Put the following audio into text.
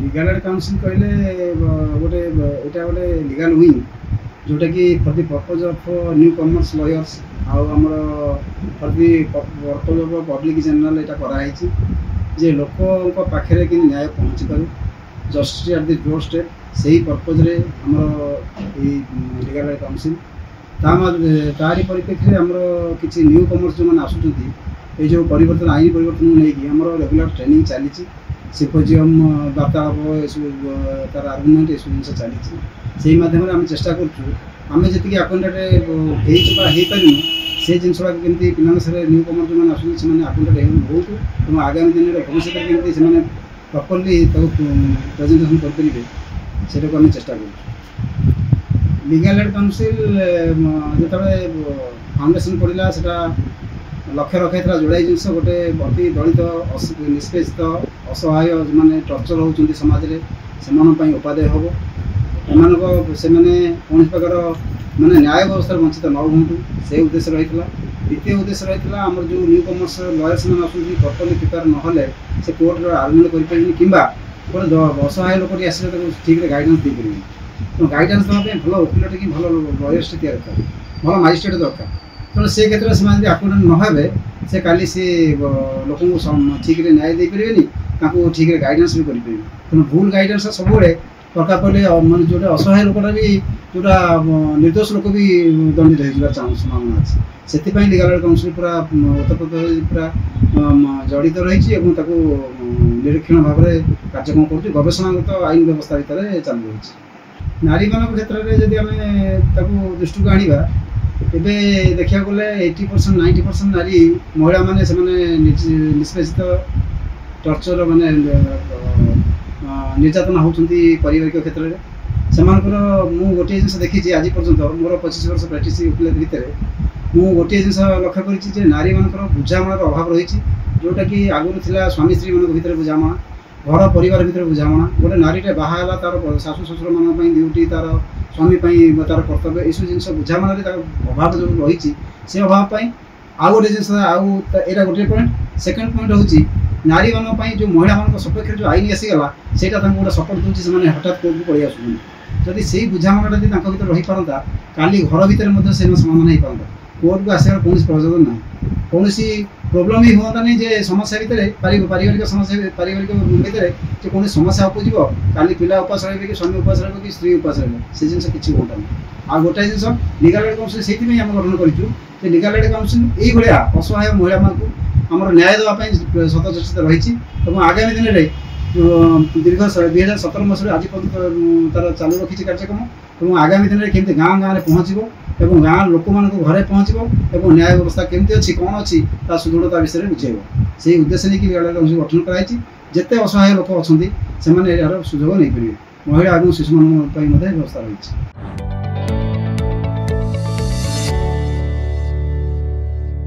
Legal aid council कहले गोटे यहाँ गोटे लीगल विंग जोटा कि for the purpose of newcomers lawyers आमर for the purpose of public general यहाँ कराई जे लोक पाखे कि न्याय पहुँची पारे justice at the doorstep से ही पर्पज रे आमर लीगल एड काउंसिल तारी परिप्रेक्षी में आमर किसी न्यू कॉमर्स जो मैंने आसुँच ये जो परिवर्तन आईन परिवर्तन नहीं आमर रेगुलर ट्रेनिंग चली सिम्पोजियम वार्तालाप तार आर्गुमेंट ये सब जिन चली से मध्यम आम चेष्टा करें जी आक्वेंटेड हो से जिनसा केमती पे न्यू कमर जो मैंने आसुँच आक्वेंटेड बहुत और आगामी दिन में भविष्य केमती से प्रॉपर्ली प्रेजेंटेशन करेंगे से चेष्टा कर लीगल एड काउंसिल जो फाउंडेशन पड़ा से लक्ष्य रखा जोड़ाई जिनस गोटे अति दलित निष्पेषित असहाय जो मैंने टर्चर होती समाज में उपादेय हम एम कौन प्रकार मैंने न्याय व्यवस्था वंचित न हूँ से उद्देश्य रही द्वितीय उद्देश्य रही आम जो न्यू कमर्स लयर्स मैंने आस प्रॉपर्ली प्रिपेयर ना से कोर्ट आर्गुमेंट करें कि गोटे असहाय लोक आसले ठीक गाइडेंस दे पारे तो गाइडेंस देवाई भल वकिल कि भल लयर्स दरकार भल मजिस्ट्रेट दरकार तेणु से क्षेत्र में आक्वेंटेड नहे से काली सी लोक ठीक न्याय दे पारे ठीक गाइडेंस भी करें तेणु भूल गाइडेंस सब दरकार पड़े मैं जो असहाय लोकटा भी जोटा निर्दोष लोक भी दंडित हो संभावना अच्छे से लीगल एड काउंसिल पूरा उत्तर पूरा जड़ित रही निरीक्षण भाव में कार्यक्रम कर गवेषणागत आईन व्यवस्था भितर चालू रही नारी मान क्षेत्र में जब आम दृष्टि को आने एवं देखा गले 80% 90% नारी महिला माने निष्पेषित टर्चर माने निर्यातना होती पारिवारिक क्षेत्र में से मु गोटे जिन देखी आज पर्यंत मोर 25 वर्ष प्रैक्टिस वकिल भितर मु गोटे जिन लक्ष्य कर नारी मान बुझामणार अभाव रही जोटा कि आगुरी था स्वामी स्त्री मान भर बुझामणा घर परिवार भर बुझामणा गोटे नारीटे बाहला तार शाशु शशुर मान ड्यूटी तार स्वामी तार कर्तव्य यू जिन बुझामणार अभाव जो रही से अभाव आउ गोटे जिन आउ गोटे पॉइंट सेकेंड पॉइंट हूँ नारी मान जो महिला मान सपक्ष जो आईन आसीगला से गोटे सपोर्ट दूसरी हठात कोर्ट को पड़े आसुन जदि से बुझामणा जब रही पारता काली घर भितर से समाधान हो पारता कोर्ट को आसार कौन प्रयोजन ना कौन प्रोब्लेम ही हुआ नहीं जे समस्या भितर पारिवारिक समस्या पारिवारिक भितर जो कौन समस्या उपज काली पिला उपास रही कि स्वामी उपास रही कि स्त्री उपास रही से जिन किसी होता नहीं आ गोटे जिन लीगल एड काउंसिल से आम गठन करूँ लीगल एड काउंसिल ये असहाय महिला मानक आम न्याय देवाई सतचेत रही आगामी दिन में दीर्घ 2017 मसीह आज पर्यटन तार चालू रखी कार्यक्रम और आगामी दिन में केमती गाँव गाँव में पहुँचब और गाँव लोक मान घरे पहुँचब और न्याय व्यवस्था केमती अच्छी कौन अच्छी सुदृढ़ता विषय बुझेब से उद्देश्य नहीं लीगल एड काउंसिल गठन कराई जिते असहाय लोक अच्छा से यार सुजोग नहीं पारे महिला और शिशु व्यवस्था रही।